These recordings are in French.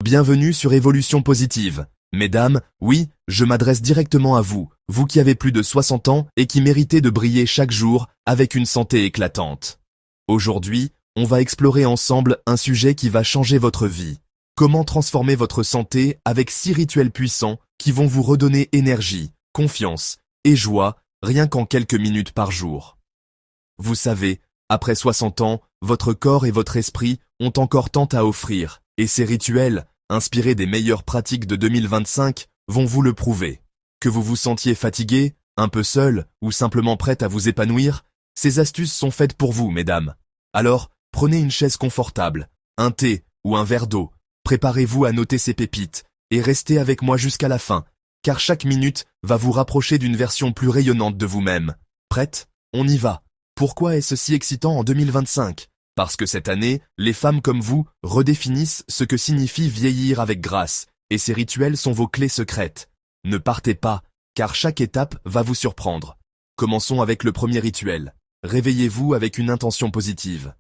Bienvenue sur Évolution Positive. Mesdames, oui, je m'adresse directement à vous, vous qui avez plus de 60 ans et qui méritez de briller chaque jour avec une santé éclatante. Aujourd'hui, on va explorer ensemble un sujet qui va changer votre vie. Comment transformer votre santé avec 6 rituels puissants qui vont vous redonner énergie, confiance et joie rien qu'en quelques minutes par jour. Vous savez, après 60 ans, votre corps et votre esprit ont encore tant à offrir, et ces rituels, inspirés des meilleures pratiques de 2025, vont vous le prouver. Que vous vous sentiez fatigué, un peu seul ou simplement prête à vous épanouir, ces astuces sont faites pour vous, mesdames. Alors, prenez une chaise confortable, un thé ou un verre d'eau, préparez-vous à noter ces pépites et restez avec moi jusqu'à la fin, car chaque minute va vous rapprocher d'une version plus rayonnante de vous-même. Prête? On y va. Pourquoi est-ce si excitant en 2025? Parce que cette année, les femmes comme vous redéfinissent ce que signifie vieillir avec grâce, et ces rituels sont vos clés secrètes. Ne partez pas, car chaque étape va vous surprendre. Commençons avec le premier rituel. Réveillez-vous avec une intention positive.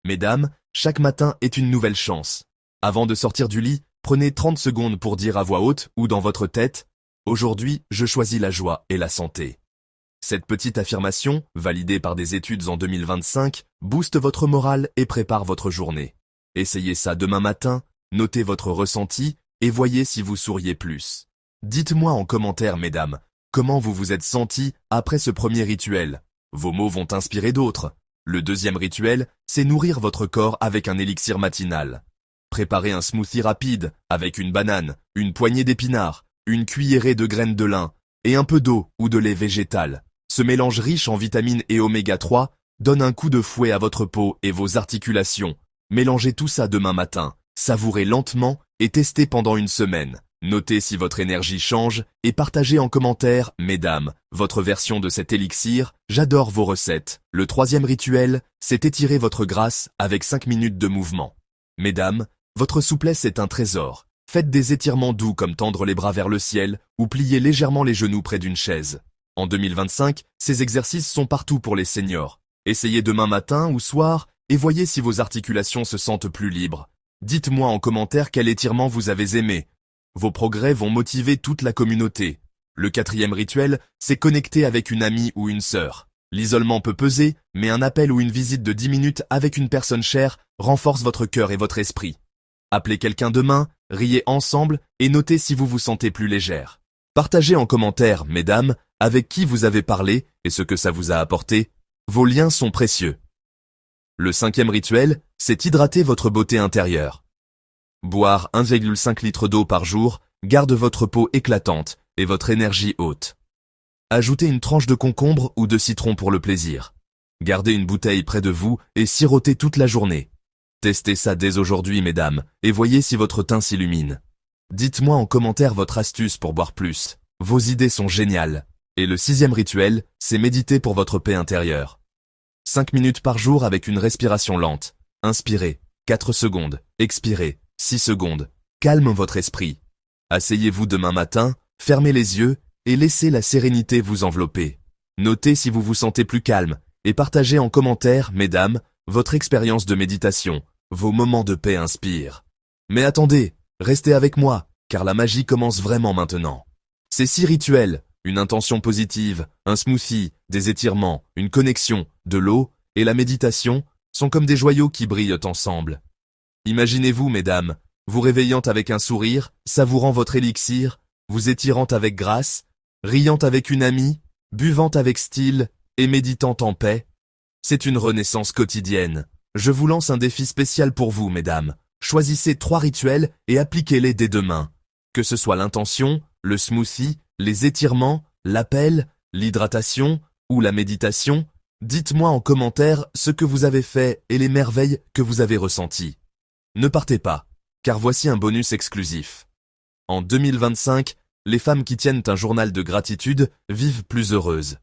Mesdames, chaque matin est une nouvelle chance. Avant de sortir du lit, prenez 30 secondes pour dire à voix haute ou dans votre tête « Aujourd'hui, je choisis la joie et la santé ». Cette petite affirmation, validée par des études en 2025, booste votre morale et prépare votre journée. Essayez ça demain matin, notez votre ressenti et voyez si vous souriez plus. Dites-moi en commentaire, mesdames, comment vous vous êtes senties après ce premier rituel. Vos mots vont inspirer d'autres. Le deuxième rituel, c'est nourrir votre corps avec un élixir matinal. Préparez un smoothie rapide avec une banane, une poignée d'épinards, une cuillerée de graines de lin et un peu d'eau ou de lait végétal. Ce mélange riche en vitamines et oméga 3 donne un coup de fouet à votre peau et vos articulations. Mélangez tout ça demain matin, savourez lentement et testez pendant une semaine. Notez si votre énergie change et partagez en commentaire, mesdames, votre version de cet élixir. J'adore vos recettes. Le troisième rituel, c'est étirer votre grâce avec 5 minutes de mouvement. Mesdames, votre souplesse est un trésor. Faites des étirements doux comme tendre les bras vers le ciel ou plier légèrement les genoux près d'une chaise. En 2025, ces exercices sont partout pour les seniors. Essayez demain matin ou soir et voyez si vos articulations se sentent plus libres. Dites-moi en commentaire quel étirement vous avez aimé. Vos progrès vont motiver toute la communauté. Le quatrième rituel, c'est connecter avec une amie ou une sœur. L'isolement peut peser, mais un appel ou une visite de 10 minutes avec une personne chère renforce votre cœur et votre esprit. Appelez quelqu'un demain, riez ensemble et notez si vous vous sentez plus légère. Partagez en commentaire, mesdames, avec qui vous avez parlé et ce que ça vous a apporté. Vos liens sont précieux. Le cinquième rituel, c'est hydrater votre beauté intérieure. Boire 1,5 litre d'eau par jour garde votre peau éclatante et votre énergie haute. Ajoutez une tranche de concombre ou de citron pour le plaisir. Gardez une bouteille près de vous et sirotez toute la journée. Testez ça dès aujourd'hui, mesdames, et voyez si votre teint s'illumine. Dites-moi en commentaire votre astuce pour boire plus. Vos idées sont géniales. Et le sixième rituel, c'est méditer pour votre paix intérieure. 5 minutes par jour avec une respiration lente. Inspirez, 4 secondes. Expirez, 6 secondes. Calme votre esprit. Asseyez-vous demain matin, fermez les yeux et laissez la sérénité vous envelopper. Notez si vous vous sentez plus calme et partagez en commentaire, mesdames, votre expérience de méditation. Vos moments de paix inspirent. Mais attendez, restez avec moi, car la magie commence vraiment maintenant. Ces 6 rituels, une intention positive, un smoothie, des étirements, une connexion, de l'eau et la méditation sont comme des joyaux qui brillent ensemble. Imaginez-vous, mesdames, vous réveillant avec un sourire, savourant votre élixir, vous étirant avec grâce, riant avec une amie, buvant avec style et méditant en paix. C'est une renaissance quotidienne. Je vous lance un défi spécial pour vous, mesdames. Choisissez 3 rituels et appliquez-les dès demain. Que ce soit l'intention, le smoothie, les étirements, l'appel, l'hydratation ou la méditation, dites-moi en commentaire ce que vous avez fait et les merveilles que vous avez ressenties. Ne partez pas, car voici un bonus exclusif. En 2025, les femmes qui tiennent un journal de gratitude vivent plus heureuses.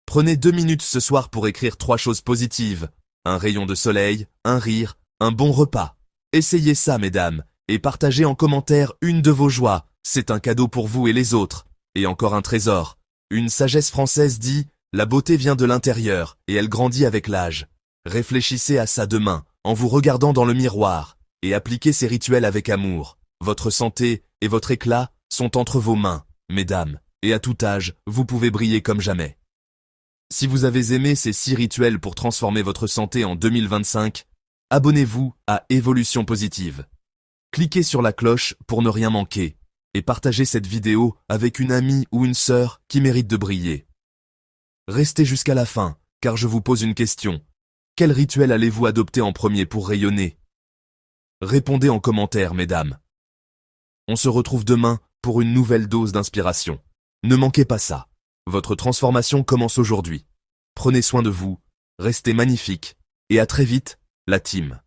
Prenez 2 minutes ce soir pour écrire 3 choses positives. Un rayon de soleil, un rire, un bon repas. Essayez ça, mesdames, et partagez en commentaire une de vos joies. C'est un cadeau pour vous et les autres. Et encore un trésor. Une sagesse française dit « La beauté vient de l'intérieur et elle grandit avec l'âge ». Réfléchissez à ça demain, en vous regardant dans le miroir, et appliquez ces rituels avec amour. Votre santé et votre éclat sont entre vos mains, mesdames, et à tout âge, vous pouvez briller comme jamais. Si vous avez aimé ces 6 rituels pour transformer votre santé en 2025, abonnez-vous à Évolution Positive. Cliquez sur la cloche pour ne rien manquer et partagez cette vidéo avec une amie ou une sœur qui mérite de briller. Restez jusqu'à la fin, car je vous pose une question. Quel rituel allez-vous adopter en premier pour rayonner? Répondez en commentaire, mesdames. On se retrouve demain pour une nouvelle dose d'inspiration. Ne manquez pas ça. Votre transformation commence aujourd'hui. Prenez soin de vous, restez magnifiques, et à très vite, la team.